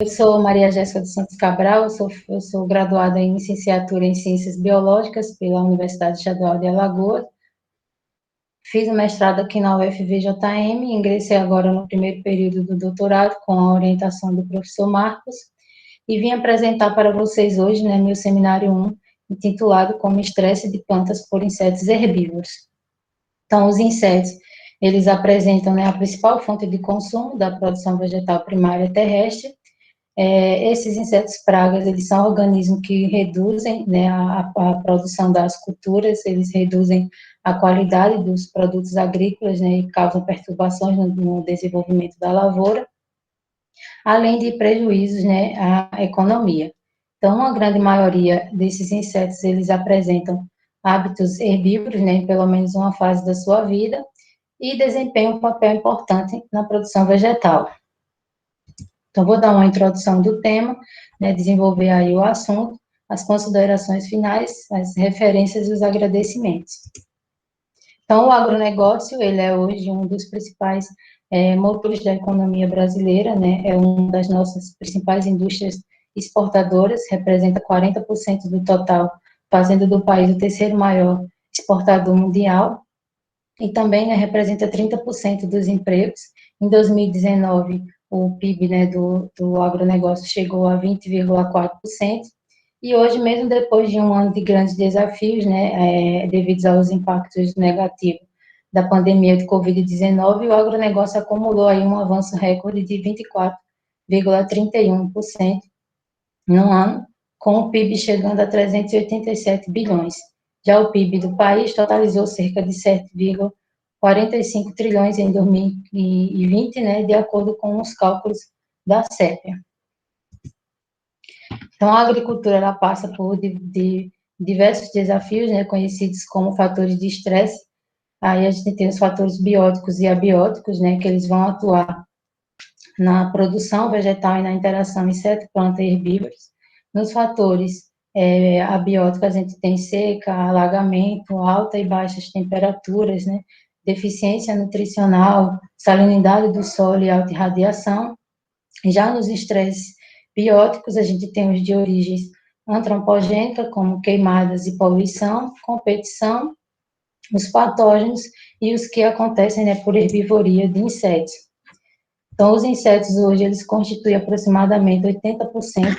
Eu sou Maria Jéssica dos Santos Cabral, eu sou graduada em licenciatura em Ciências Biológicas pela Universidade Estadual de Alagoas. Fiz o mestrado aqui na UFVJM, ingressei agora no primeiro período do doutorado com a orientação do professor Marcos e vim apresentar para vocês hoje, né, meu seminário 1, intitulado Como Estresse de Plantas por Insetos Herbívoros. Então, os insetos, eles apresentam, né, a principal fonte de consumo da produção vegetal primária terrestre. Esses insetos pragas, eles são organismos que reduzem, né, a produção das culturas, eles reduzem a qualidade dos produtos agrícolas, né, e causam perturbações no desenvolvimento da lavoura, além de prejuízos, né, à economia. Então, a grande maioria desses insetos, eles apresentam hábitos herbívoros, né, em pelo menos uma fase da sua vida, e desempenham um papel importante na produção vegetal. Então, vou dar uma introdução do tema, né, desenvolver aí o assunto, as considerações finais, as referências e os agradecimentos. Então, o agronegócio, ele é hoje um dos principais motores da economia brasileira, né, é uma das nossas principais indústrias exportadoras, representa 40% do total, fazendo do país o terceiro maior exportador mundial, e também, né, representa 30% dos empregos. Em 2019, o PIB, né, do agronegócio chegou a 20,4%, e hoje, mesmo depois de um ano de grandes desafios, né, devido aos impactos negativos da pandemia de Covid-19, o agronegócio acumulou aí um avanço recorde de 24,31% no ano, com o PIB chegando a 387 bilhões. Já o PIB do país totalizou cerca de 7,45 trilhões em 2020, né, de acordo com os cálculos da CEPEA. Então, a agricultura, ela passa por diversos desafios, né, conhecidos como fatores de estresse. Aí a gente tem os fatores bióticos e abióticos, né, que eles vão atuar na produção vegetal e na interação inseto, planta e herbívoros. Nos fatores abióticos, a gente tem seca, alagamento, alta e baixas temperaturas, né, deficiência nutricional, salinidade do solo e alta irradiação. Já nos estresses bióticos, a gente tem os de origem antropogênica, como queimadas e poluição, competição, os patógenos e os que acontecem, né, por herbivoria de insetos. Então, os insetos hoje, eles constituem aproximadamente 80%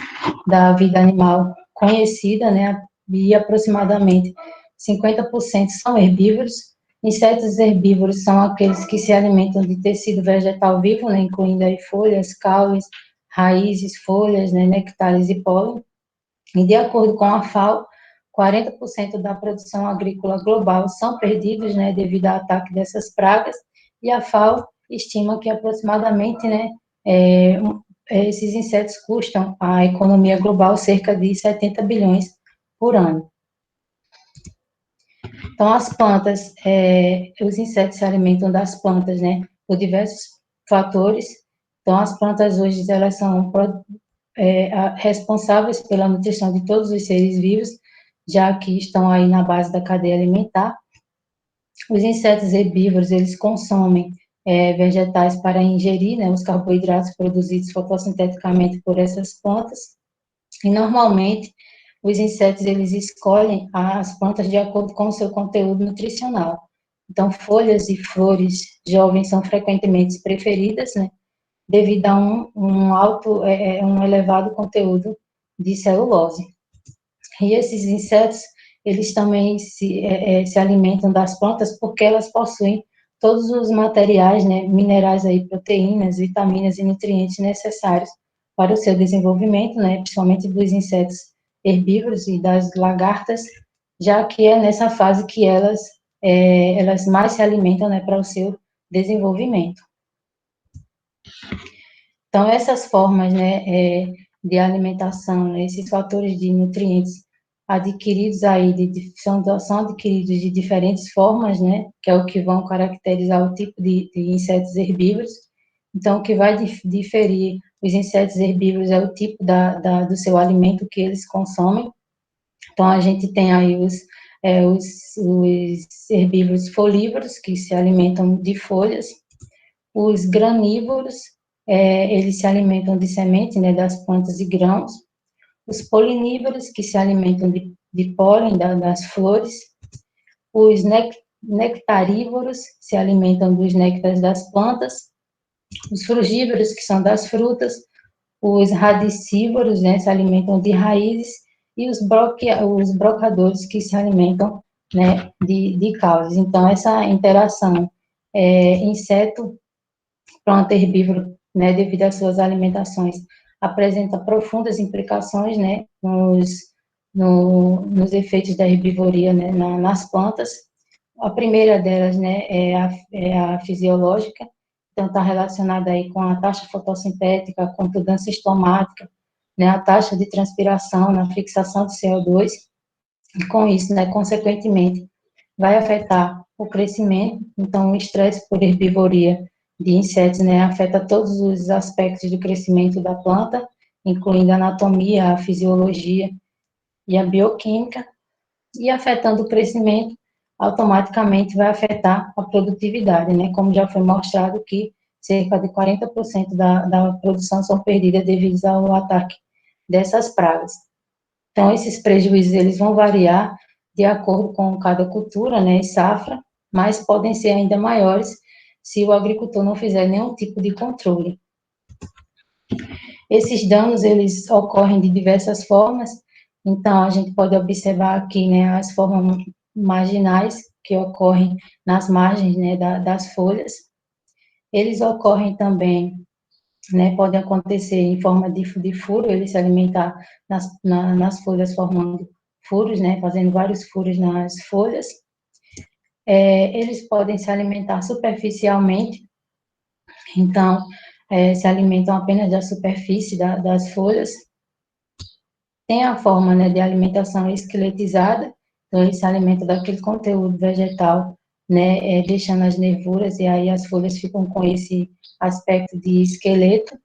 da vida animal conhecida, né, e aproximadamente 50% são herbívoros. Insetos herbívoros são aqueles que se alimentam de tecido vegetal vivo, né, incluindo aí folhas, caules, raízes, folhas, né, nectares e pólen. E de acordo com a FAO, 40% da produção agrícola global são perdidos, né, devido ao ataque dessas pragas, e a FAO estima que aproximadamente, né, esses insetos custam à economia global cerca de 70 bilhões por ano. Então, as plantas, os insetos se alimentam das plantas, né, por diversos fatores. Então, as plantas hoje, elas são responsáveis pela nutrição de todos os seres vivos, já que estão aí na base da cadeia alimentar. Os insetos herbívoros, eles consomem vegetais para ingerir, né, os carboidratos produzidos fotossinteticamente por essas plantas, e normalmente os insetos, eles escolhem as plantas de acordo com o seu conteúdo nutricional. Então, folhas e flores jovens são frequentemente preferidas, né, devido a um elevado conteúdo de celulose. E esses insetos, eles também se alimentam das plantas porque elas possuem todos os materiais, né, minerais aí, proteínas, vitaminas e nutrientes necessários para o seu desenvolvimento, né, principalmente dos insetos herbívoros e das lagartas, já que é nessa fase que elas mais se alimentam, né, para o seu desenvolvimento. Então, essas formas, né, de alimentação, né, esses fatores de nutrientes adquiridos aí, são adquiridos de diferentes formas, né, que é o que vão caracterizar o tipo de insetos herbívoros. Então, o que vai diferir os insetos herbívoros é o tipo do seu alimento que eles consomem. Então, a gente tem aí os herbívoros folívoros, que se alimentam de folhas, os granívoros, eles se alimentam de sementes, né, das plantas e grãos. Os polinívoros, que se alimentam de pólen das flores. Os nectarívoros se alimentam dos néctares das plantas. Os frugívoros, que são das frutas. Os radicívoros, né, se alimentam de raízes. E os brocadores, que se alimentam, né, de caules. Então, essa interação inseto, planta, herbívoro, né, devido às suas alimentações, apresenta profundas implicações, né, nos efeitos da herbivoria, né, nas plantas. A primeira delas, né, é a fisiológica, então está relacionada aí com a taxa fotossintética, com a mudança estomática, né, a taxa de transpiração, na fixação de CO2, e com isso, né, consequentemente, vai afetar o crescimento. Então, o estresse por herbivoria de insetos, né, afeta todos os aspectos do crescimento da planta, incluindo a anatomia, a fisiologia e a bioquímica, e afetando o crescimento, automaticamente vai afetar a produtividade, né, como já foi mostrado que cerca de 40% da produção são perdidas devido ao ataque dessas pragas. Então, esses prejuízos, eles vão variar de acordo com cada cultura, né, e safra, mas podem ser ainda maiores se o agricultor não fizer nenhum tipo de controle. Esses danos, eles ocorrem de diversas formas, então a gente pode observar aqui, né, as formas marginais que ocorrem nas margens, né, das folhas. Eles ocorrem também, né, podem acontecer em forma de furo, ele se alimentar nas folhas formando furos, né, fazendo vários furos nas folhas. Eles podem se alimentar superficialmente, então, se alimentam apenas da superfície das folhas. Tem a forma, né, de alimentação esqueletizada, então ele se alimenta daquele conteúdo vegetal, né, deixando as nervuras, e aí as folhas ficam com esse aspecto de esqueleto.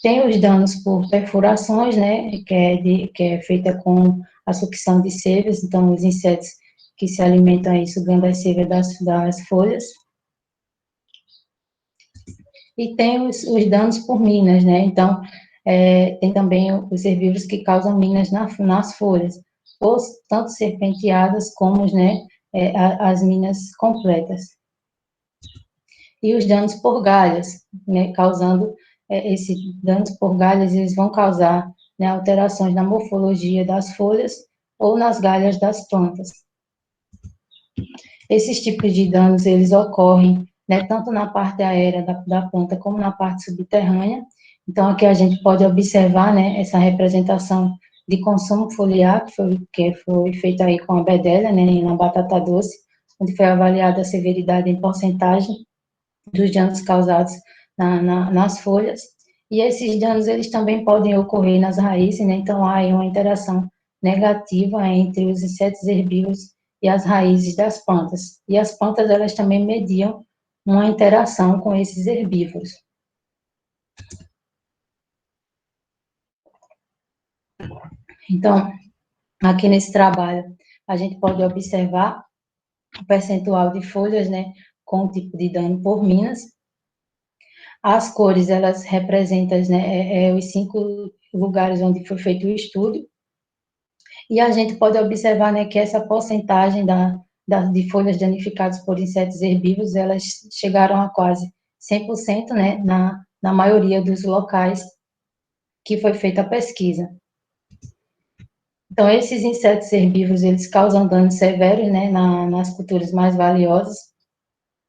Tem os danos por perfurações, né, que é feita com a sucção de seiva, então os insetos que se alimentam aí sugando as seivas das folhas. E tem os danos por minas, né, então tem também os herbívoros que causam minas nas folhas, ou tanto serpenteadas como, né, as minas completas. E os danos por galhas, né, causando esses danos por galhas, eles vão causar, né, alterações na morfologia das folhas ou nas galhas das plantas. Esses tipos de danos, eles ocorrem, né, tanto na parte aérea da planta como na parte subterrânea. Então, aqui a gente pode observar, né, essa representação de consumo foliar, que foi feita aí com a bedelha, né, na batata doce, onde foi avaliada a severidade em porcentagem dos danos causados nas folhas. E esses danos, eles também podem ocorrer nas raízes, né, então há aí uma interação negativa entre os insetos herbívoros e as raízes das plantas. E as plantas, elas também mediam uma interação com esses herbívoros. Então, aqui nesse trabalho, a gente pode observar o percentual de folhas, né, com o tipo de dano por minas. As cores, elas representam, né, os 5 lugares onde foi feito o estudo. E a gente pode observar, né, que essa porcentagem de folhas danificadas por insetos herbívoros, elas chegaram a quase 100%, né, na maioria dos locais que foi feita a pesquisa. Então, esses insetos herbívoros, eles causam danos severos, né, nas culturas mais valiosas.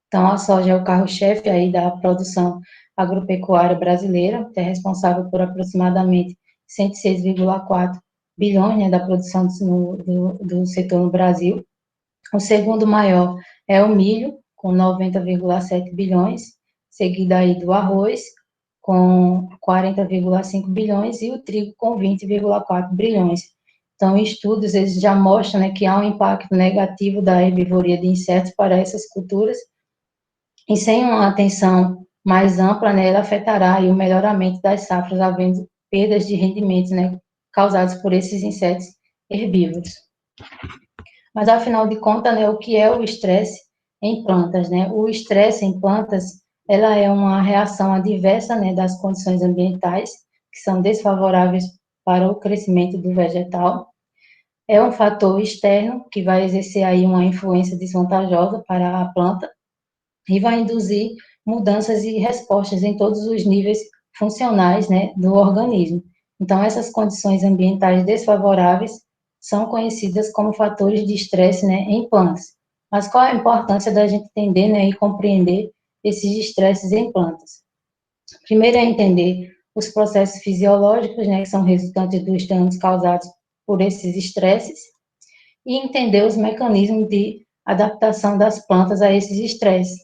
Então, a soja é o carro-chefe aí da produção agropecuária brasileira, que é responsável por aproximadamente 106,4 bilhões, né, da produção do setor no Brasil. O segundo maior é o milho, com 90,7 bilhões, seguido aí do arroz, com 40,5 bilhões, e o trigo, com 20,4 bilhões. Então, estudos, eles já mostram, né, que há um impacto negativo da herbivoria de insetos para essas culturas, e sem uma atenção mais ampla, né, ela afetará aí o melhoramento das safras, havendo perdas de rendimentos, né, causadas por esses insetos herbívoros. Mas, afinal de contas, né, o que é o estresse em plantas, né? O estresse em plantas ela é uma reação adversa, né, das condições ambientais, que são desfavoráveis para o crescimento do vegetal. É um fator externo que vai exercer aí uma influência desvantajosa para a planta e vai induzir mudanças e respostas em todos os níveis funcionais, né, do organismo. Então, essas condições ambientais desfavoráveis são conhecidas como fatores de estresse, né, em plantas. Mas qual a importância da gente entender, né, e compreender esses estresses em plantas? Primeiro é entender os processos fisiológicos, né, que são resultantes dos danos causados por esses estresses, e entender os mecanismos de adaptação das plantas a esses estresses.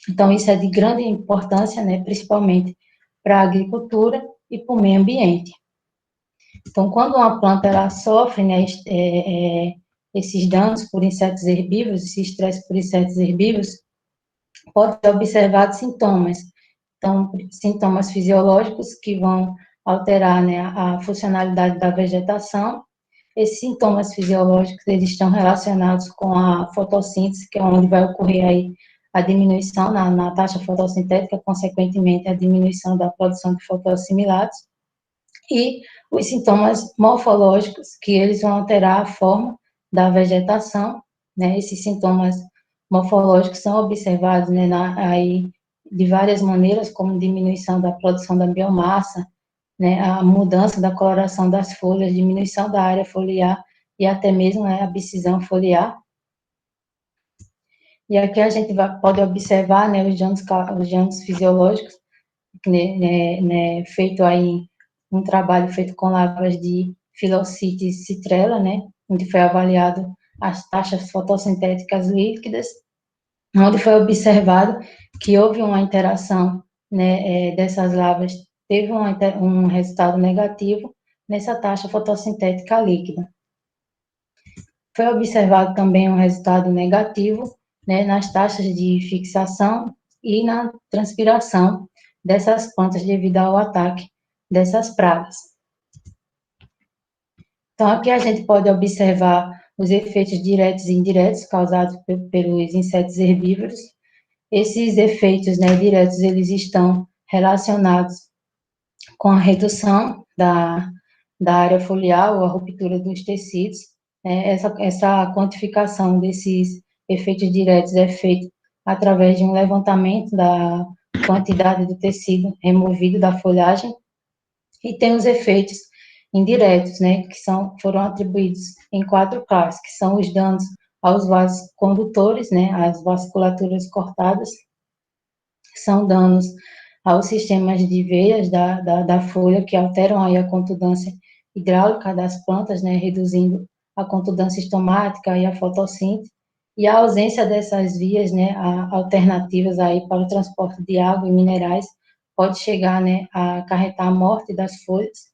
Então, isso é de grande importância, né, principalmente para a agricultura e para o meio ambiente. Então, quando uma planta ela sofre, né, esses danos por insetos herbívoros, esse estresse por insetos herbívoros, pode ser observado sintomas. Então, sintomas fisiológicos que vão alterar, né, a funcionalidade da vegetação. Esses sintomas fisiológicos, eles estão relacionados com a fotossíntese, que é onde vai ocorrer aí a diminuição na taxa fotossintética, consequentemente, a diminuição da produção de fotoassimilados, e os sintomas morfológicos, que eles vão alterar a forma da vegetação, né, esses sintomas morfológicos são observados, né, aí de várias maneiras, como diminuição da produção da biomassa, né, a mudança da coloração das folhas, diminuição da área foliar e até mesmo, né, a abscisão foliar. E aqui a gente pode observar, né, os danos fisiológicos, feito aí um trabalho feito com lavras de Phyllocytes citrella, né, onde foi avaliado as taxas fotossintéticas líquidas, onde foi observado que houve uma interação, né, dessas lavras, teve um resultado negativo nessa taxa fotossintética líquida. Foi observado também um resultado negativo, né, nas taxas de fixação e na transpiração dessas plantas devido ao ataque dessas pragas. Então, aqui a gente pode observar os efeitos diretos e indiretos causados pelos insetos herbívoros. Esses efeitos, né, diretos, eles estão relacionados com a redução da área foliar ou a ruptura dos tecidos. Né? Essa quantificação desses efeitos diretos é feita através de um levantamento da quantidade do tecido removido da folhagem, e tem os efeitos indiretos, né, que foram atribuídos em 4 classes, que são os danos aos vasos condutores, né, às vasculaturas cortadas, são danos aos sistemas de veias da folha, que alteram aí a contundância hidráulica das plantas, né, reduzindo a contundância estomática e a fotossíntese, e a ausência dessas vias, né, alternativas aí para o transporte de água e minerais, pode chegar, né, a acarretar a morte das folhas.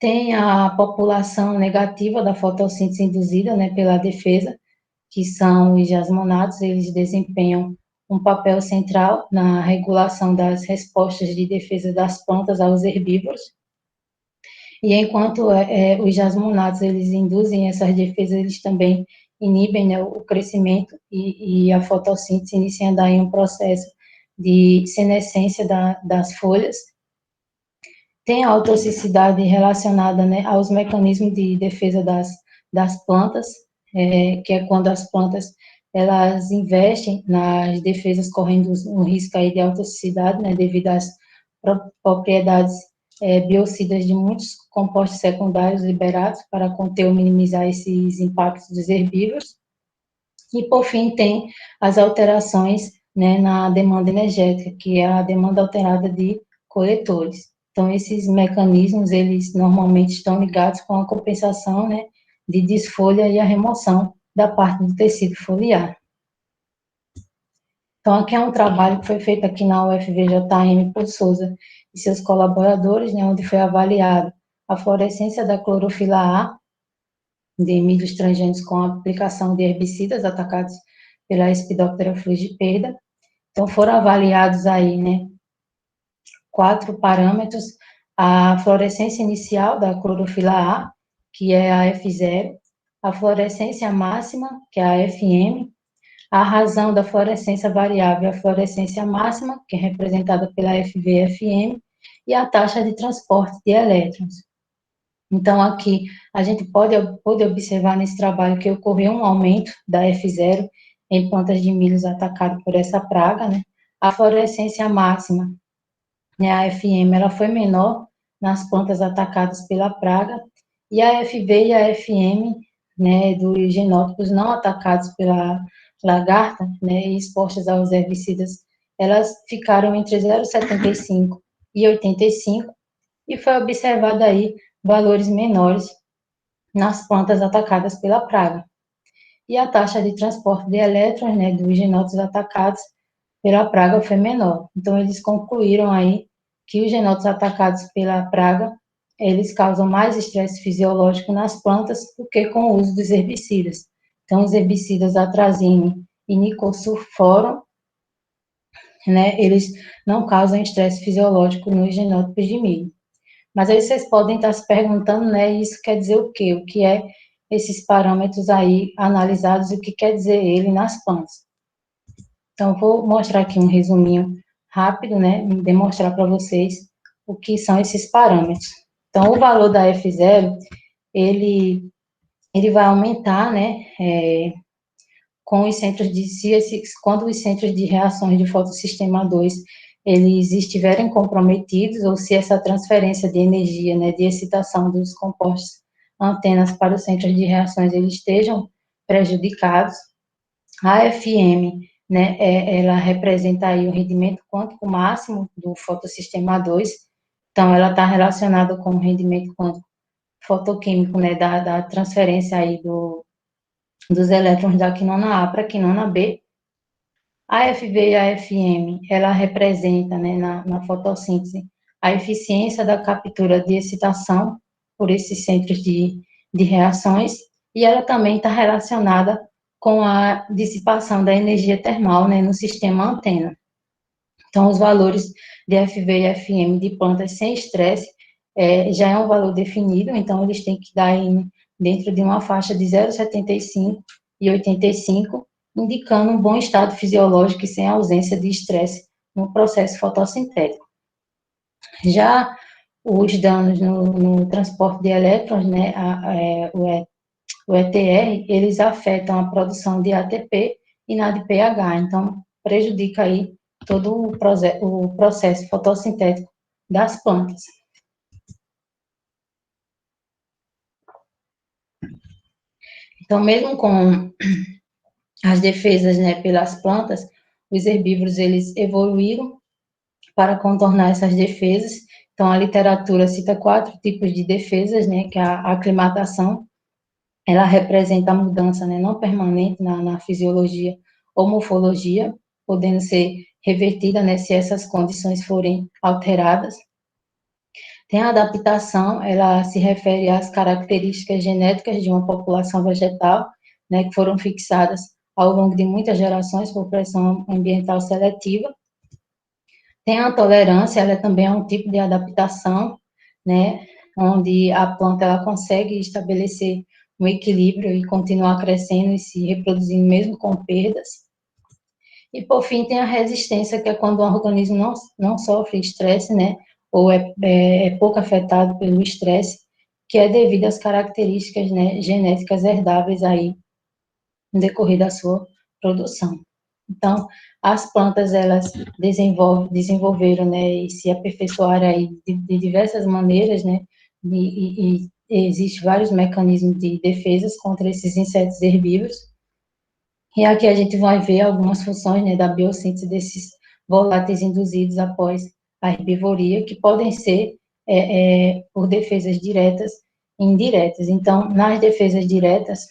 Tem a população negativa da fotossíntese induzida, né, pela defesa, que são os jasmonatos, eles desempenham um papel central na regulação das respostas de defesa das plantas aos herbívoros. E enquanto os jasmonatos, eles induzem essas defesas, eles também inibem, né, o crescimento e a fotossíntese, iniciando aí um processo de senescência das folhas. Tem a autotoxicidade relacionada, né, aos mecanismos de defesa das plantas, que é quando as plantas elas investem nas defesas correndo um risco aí de autotoxicidade, né, devido às propriedades biocidas de muitos compostos secundários liberados para conter ou minimizar esses impactos dos herbívoros. E, por fim, tem as alterações, né, na demanda energética, que é a demanda alterada de coletores. Então, esses mecanismos, eles normalmente estão ligados com a compensação, né, de desfolha e a remoção da parte do tecido foliar. Então, aqui é um trabalho que foi feito aqui na UFVJM por Souza e seus colaboradores, né, onde foi avaliado a fluorescência da clorofila A de milhos transgênicos com a aplicação de herbicidas atacados pela Lepidoptera frugipeda. Então, foram avaliados aí, né, 4 parâmetros: a fluorescência inicial da clorofila A, que é a F0, a fluorescência máxima, que é a FM, A razão da fluorescência variável é a fluorescência máxima, que é representada pela FV/FM, e a taxa de transporte de elétrons. Então, aqui, a gente pode observar nesse trabalho que ocorreu um aumento da F0 em plantas de milho atacadas por essa praga, né? A fluorescência máxima, né, a FM, ela foi menor nas plantas atacadas pela praga, e a FV e a FM, né, dos genótipos não atacados pela lagarta, né, e expostas aos herbicidas, elas ficaram entre 0,75 e 85, e foi observado aí valores menores nas plantas atacadas pela praga. E a taxa de transporte de elétrons, né, dos genótipos atacados pela praga foi menor. Então, eles concluíram aí que os genótipos atacados pela praga, eles causam mais estresse fisiológico nas plantas do que com o uso dos herbicidas. Então, os herbicidas atrazine e nicosulforo, né, eles não causam estresse fisiológico nos genótipos de milho. Mas aí vocês podem estar se perguntando, né, isso quer dizer o quê? O que é esses parâmetros aí analisados, o que quer dizer ele nas plantas? Então, vou mostrar aqui um resuminho rápido, né, demonstrar para vocês o que são esses parâmetros. Então, o valor da F0, ele vai aumentar, né, com os centros de, quando os centros de reações de fotossistema 2, eles estiverem comprometidos, ou se essa transferência de energia, né, de excitação dos compostos antenas para os centros de reações, eles estejam prejudicados. A FM, né, ela representa aí o rendimento quântico máximo do fotossistema 2, então ela está relacionada com o rendimento quântico fotoquímico, né, da transferência aí dos elétrons da quinona A para a quinona B. A FV e a FM, ela representa, né, na fotossíntese, a eficiência da captura de excitação por esses centros de reações, e ela também está relacionada com a dissipação da energia termal, né, no sistema antena. Então, os valores de FV e FM de plantas sem estresse já é um valor definido, então eles têm que dar dentro de uma faixa de 0,75 e 85, indicando um bom estado fisiológico e sem ausência de estresse no processo fotossintético. Já os danos no transporte de elétrons, né, o ETR, eles afetam a produção de ATP e NADPH, então prejudica aí todo o processo fotossintético das plantas. Então, mesmo com as defesas, né, pelas plantas, os herbívoros, eles evoluíram para contornar essas defesas. Então, a literatura cita 4 tipos de defesas, né, que é a aclimatação, ela representa a mudança, né, não permanente na fisiologia ou morfologia, podendo ser revertida, né, se essas condições forem alteradas. Tem a adaptação, ela se refere às características genéticas de uma população vegetal, né, que foram fixadas ao longo de muitas gerações por pressão ambiental seletiva. Tem a tolerância, ela também é um tipo de adaptação, né, onde a planta ela consegue estabelecer um equilíbrio e continuar crescendo e se reproduzindo mesmo com perdas. E, por fim, tem a resistência, que é quando o organismo não sofre estresse, né, ou é pouco afetado pelo estresse, que é devido às características, né, genéticas herdáveis aí no decorrer da sua produção. Então, as plantas, elas desenvolveram, né, e se aperfeiçoaram aí de diversas maneiras, né, e existem vários mecanismos de defesas contra esses insetos herbívoros. E aqui a gente vai ver algumas funções, né, da biossíntese desses voláteis induzidos após a herbivoria, que podem ser por defesas diretas e indiretas. Então, nas defesas diretas,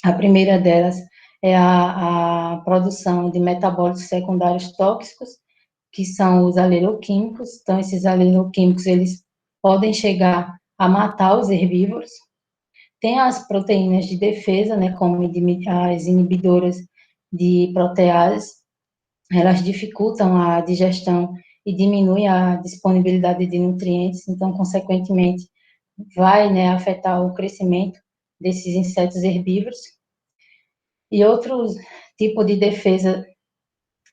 a primeira delas é a produção de metabólitos secundários tóxicos, que são os aleloquímicos. Então, esses aleloquímicos, eles podem chegar a matar os herbívoros. Tem as proteínas de defesa, né, como as inibidoras de proteases, elas dificultam a digestão e diminuem a disponibilidade de nutrientes, então, consequentemente, vai, né, afetar o crescimento desses insetos herbívoros. E outro tipo de defesa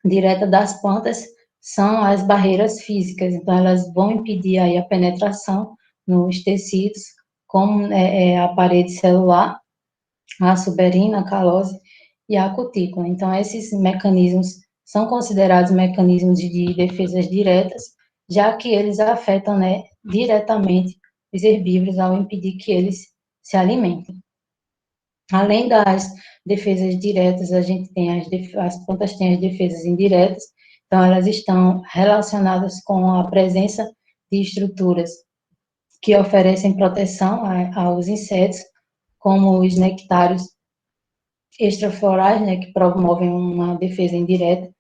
direta das plantas são as barreiras físicas, então elas vão impedir aí a penetração nos tecidos, como a parede celular, a suberina, a calose e a cutícula. Então, esses mecanismos são considerados mecanismos de defesas diretas, já que eles afetam, né, diretamente os herbívoros ao impedir que eles se alimentem. Além das defesas diretas, a gente tem as plantas têm as defesas indiretas, então elas estão relacionadas com a presença de estruturas que oferecem proteção aos insetos, como os nectários extraflorais, né, que promovem uma defesa indireta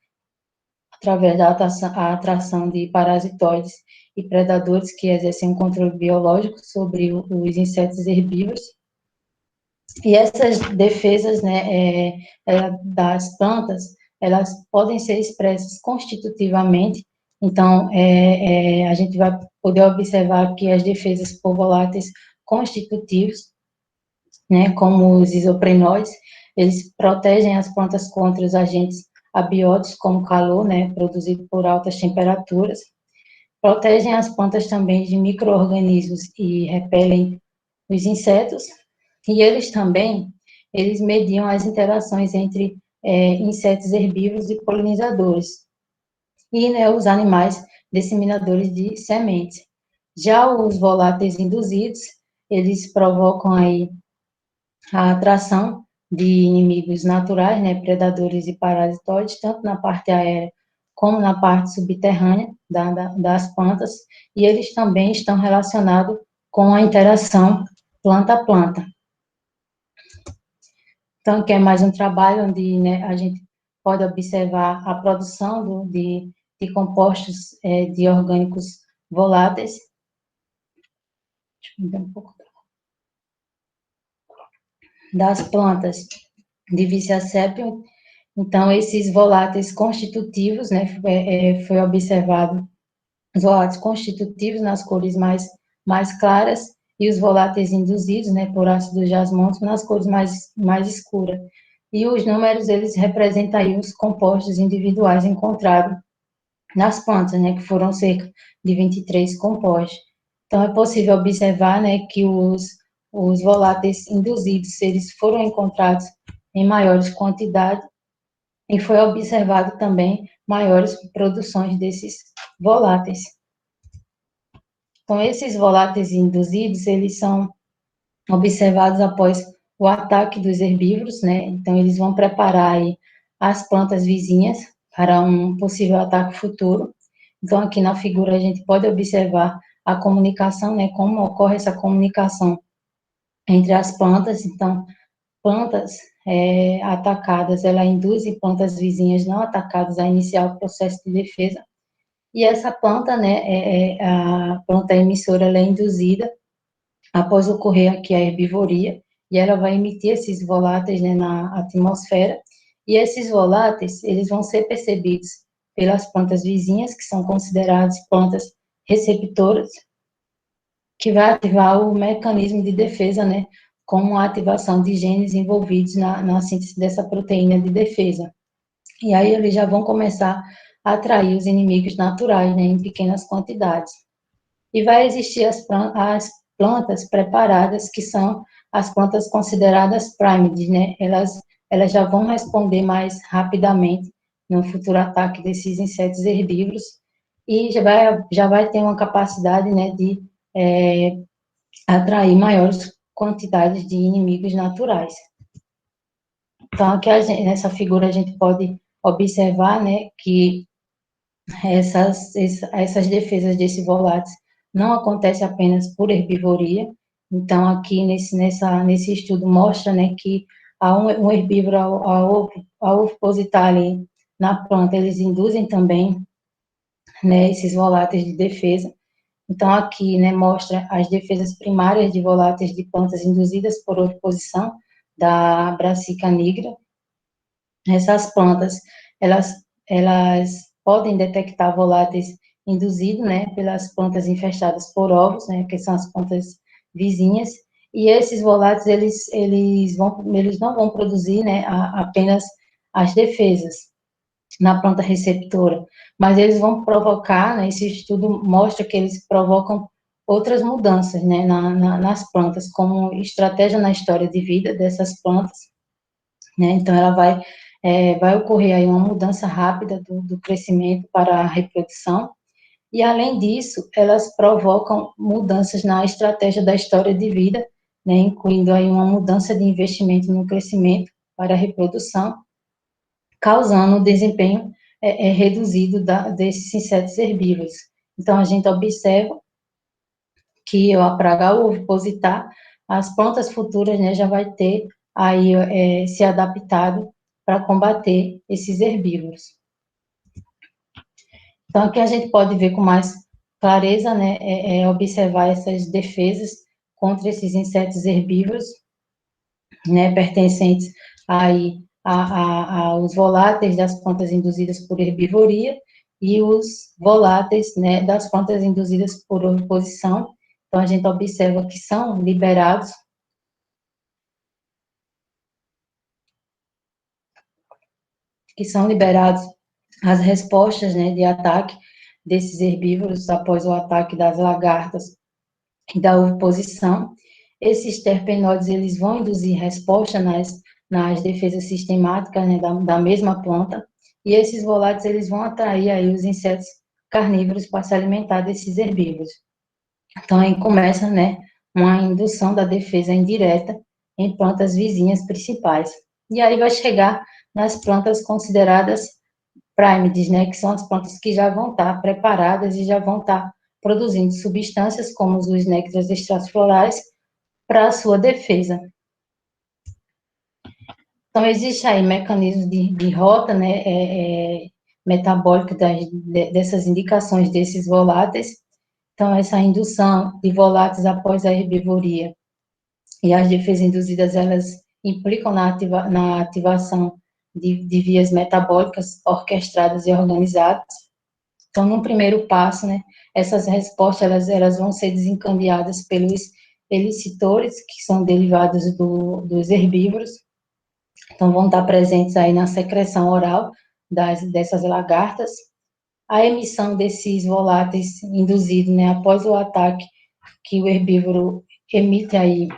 através da atração de parasitoides e predadores que exercem um controle biológico sobre os insetos herbívoros. E essas defesas, né, das plantas, elas podem ser expressas constitutivamente. Então, a gente vai poder observar que as defesas por voláteis constitutivos, né, como os isoprenóides, eles protegem as plantas contra os agentes abióticos, como calor, né, produzido por altas temperaturas, protegem as plantas também de micro-organismos e repelem os insetos, e eles também, eles mediam as interações entre insetos herbívoros e polinizadores, e, né, os animais disseminadores de sementes. Já os voláteis induzidos, eles provocam aí a atração de inimigos naturais, né, predadores e parasitoides, tanto na parte aérea como na parte subterrânea das plantas, e eles também estão relacionados com a interação planta-planta. Então, que é mais um trabalho onde, né, a gente pode observar a produção de compostos de orgânicos voláteis. Deixa eu ver um pouco das plantas de Vicia-Sepium. Então, esses voláteis constitutivos, né, foi observado os voláteis constitutivos nas cores mais claras e os voláteis induzidos, né, por ácido jasmônico nas cores mais escuras. E os números, eles representam aí os compostos individuais encontrados nas plantas, né, que foram cerca de 23 compostos. Então, é possível observar, né, que os voláteis induzidos, eles foram encontrados em maiores quantidades e foi observado também maiores produções desses voláteis. Então, esses voláteis induzidos, eles são observados após o ataque dos herbívoros, né? Então, eles vão preparar aí as plantas vizinhas para um possível ataque futuro. Então, aqui na figura a gente pode observar a comunicação, né? Como ocorre essa comunicação entre as plantas. Então, plantas atacadas, ela induz plantas vizinhas não atacadas a iniciar o processo de defesa. E essa planta, né, a planta emissora, ela é induzida após ocorrer aqui a herbivoria, e ela vai emitir esses voláteis, né, na atmosfera, e esses voláteis, eles vão ser percebidos pelas plantas vizinhas, que são consideradas plantas receptoras, que vai ativar o mecanismo de defesa, né, como a ativação de genes envolvidos na síntese dessa proteína de defesa. E aí eles já vão começar a atrair os inimigos naturais, né, em pequenas quantidades. E vai existir as plantas preparadas, que são as plantas consideradas primídeas, né? Elas já vão responder mais rapidamente no futuro ataque desses insetos herbívoros e já vai ter uma capacidade, né, de atrair maiores quantidades de inimigos naturais. Então, aqui nessa figura a gente pode observar, né, que essas defesas desse volátil não acontecem apenas por herbivoria. Então, aqui nesse estudo mostra, né, que há um herbívoro ao opositar ali na planta, eles induzem também, né, esses voláteis de defesa. Então, aqui, né, mostra as defesas primárias de voláteis de plantas induzidas por oposição da Brassica nigra. Essas plantas, elas podem detectar voláteis induzidos, né, pelas plantas infestadas por ovos, né, que são as plantas vizinhas, E esses voláteis, eles não vão produzir, né, apenas as defesas na planta receptora, mas eles vão provocar, né, esse estudo mostra que eles provocam outras mudanças, né, nas plantas, como estratégia na história de vida dessas plantas, né, então ela vai ocorrer aí uma mudança rápida do crescimento para a reprodução, e além disso, elas provocam mudanças na estratégia da história de vida, né, incluindo aí uma mudança de investimento no crescimento para a reprodução, causando o desempenho reduzido desses insetos herbívoros. Então, a gente observa que ao a praga ovipositar, as plantas futuras, né, já vai ter aí se adaptado para combater esses herbívoros. Então, aqui a gente pode ver com mais clareza, né, observar essas defesas contra esses insetos herbívoros, né, pertencentes aí aos voláteis das plantas induzidas por herbivoria e os voláteis, né, das plantas induzidas por oposição. Então, a gente observa que são liberados as respostas, né, de ataque desses herbívoros após o ataque das lagartas e da oposição. Esses terpenoides, eles vão induzir resposta nas defesas sistemáticas, né, da mesma planta, e esses voláteis, eles vão atrair aí os insetos carnívoros para se alimentar desses herbívoros. Então, aí começa, né, uma indução da defesa indireta em plantas vizinhas principais. E aí vai chegar nas plantas consideradas primeides, né, que são as plantas que já vão estar preparadas e já vão estar produzindo substâncias como os néctares extraflorais para a sua defesa. Então, existe aí mecanismos de rota, né, metabólico dessas indicações desses voláteis. Então, essa indução de voláteis após a herbivoria e as defesas induzidas, elas implicam na ativação de vias metabólicas orquestradas e organizadas. Então, no primeiro passo, né, essas respostas, elas vão ser desencadeadas pelos elicitores, que são derivados dos herbívoros, então vão estar presentes aí na secreção oral dessas lagartas, a emissão desses voláteis induzidos, né, após o ataque que o herbívoro emite aí,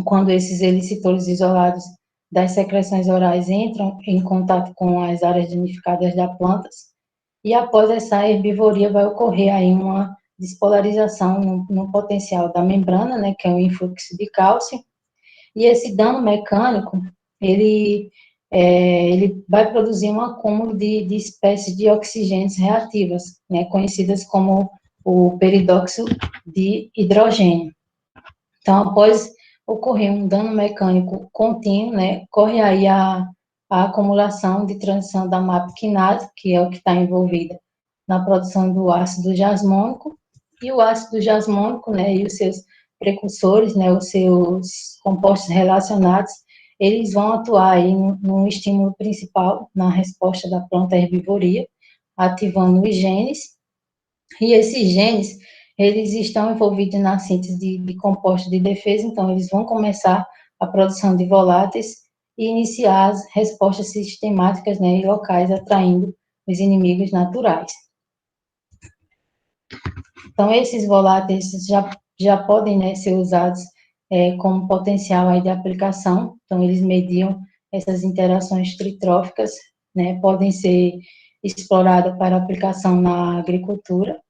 quando esses elicitores isolados das secreções orais entram em contato com as áreas danificadas da planta, e após essa herbivoria vai ocorrer aí uma despolarização no potencial da membrana, né, que é o influxo de cálcio, e esse dano mecânico, ele vai produzir um acúmulo de espécies de oxigênios reativas, né, conhecidas como o peridóxido de hidrogênio. Então, após ocorrer um dano mecânico contínuo, né, ocorre aí a acumulação de transição da MAP quinase, que é o que está envolvida na produção do ácido jasmônico, e o ácido jasmônico, né, e os seus precursores, né, os seus compostos relacionados, eles vão atuar aí no estímulo principal, na resposta da planta à herbivoria, ativando os genes, e esses genes, eles estão envolvidos na síntese de compostos de defesa, então eles vão começar a produção de voláteis e iniciar as respostas sistemáticas, né, e locais, atraindo os inimigos naturais. Então, esses voláteis já podem, né, ser usados como potencial aí de aplicação, então eles mediam essas interações tritróficas, né, podem ser exploradas para aplicação na agricultura.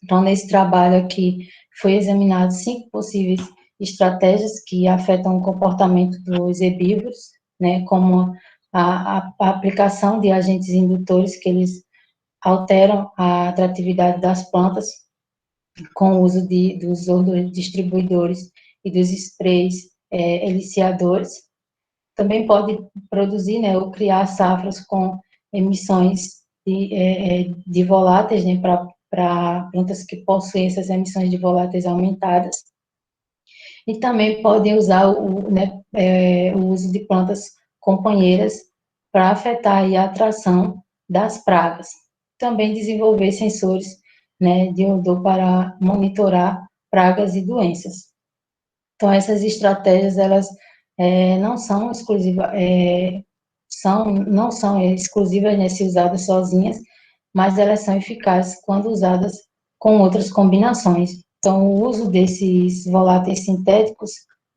Então, nesse trabalho aqui, foi examinado 5 possíveis estratégias que afetam o comportamento dos herbívoros, né, como a aplicação de agentes indutores, que eles alteram a atratividade das plantas, com o uso dos distribuidores e dos sprays eliciadores. Também pode produzir, né, ou criar safras com emissões de voláteis, né, para plantas que possuem essas emissões de voláteis aumentadas. E também podem usar o uso de plantas companheiras para afetar aí a atração das pragas. Também desenvolver sensores, né, de odor para monitorar pragas e doenças. Então, essas estratégias, elas não são exclusivas, não são exclusivas, né, se usadas sozinhas, mas elas são eficazes quando usadas com outras combinações. Então, o uso desses voláteis sintéticos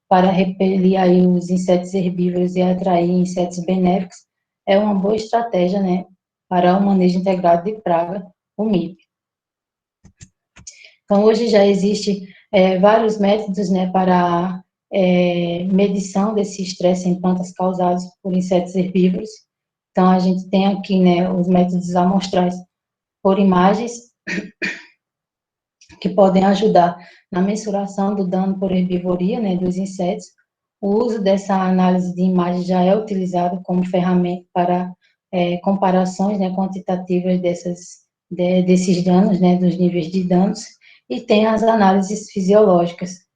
para repelir aí os insetos herbívoros e atrair insetos benéficos é uma boa estratégia, né, para o manejo integrado de praga, o MIP. Então, hoje já existe vários métodos, né, para medição desse estresse em plantas causados por insetos herbívoros. Então, a gente tem aqui, né, os métodos amostrais por imagens, que podem ajudar na mensuração do dano por herbivoria, né, dos insetos. O uso dessa análise de imagem já é utilizado como ferramenta para comparações, né, quantitativas desses danos, né, dos níveis de danos, e tem as análises fisiológicas.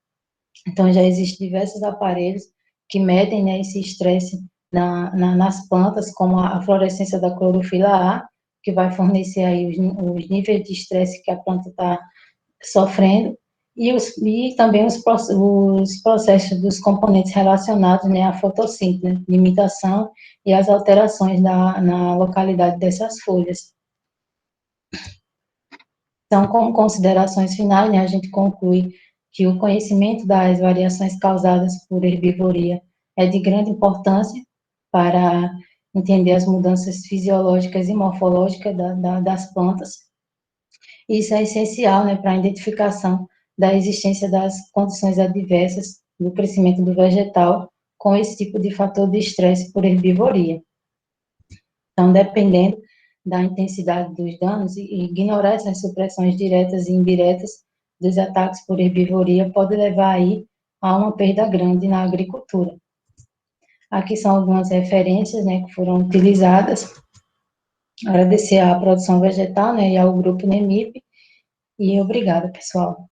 Então, já existem diversos aparelhos que medem, né, esse estresse nas plantas, como a fluorescência da clorofila A, que vai fornecer aí os níveis de estresse que a planta está sofrendo, e também os processos dos componentes relacionados, né, à fotossíntese, limitação e as alterações na localidade dessas folhas. Então, como considerações finais, né, a gente conclui que o conhecimento das variações causadas por herbivoria é de grande importância para entender as mudanças fisiológicas e morfológicas das plantas. Isso é essencial, né, para a identificação da existência das condições adversas do crescimento do vegetal com esse tipo de fator de estresse por herbivoria. Então, dependendo da intensidade dos danos, e ignorar essas supressões diretas e indiretas dos ataques por herbivoria pode levar aí a uma perda grande na agricultura. Aqui são algumas referências, né, que foram utilizadas. Agradecer à produção vegetal, né, e ao grupo NEMIP, e obrigada, pessoal.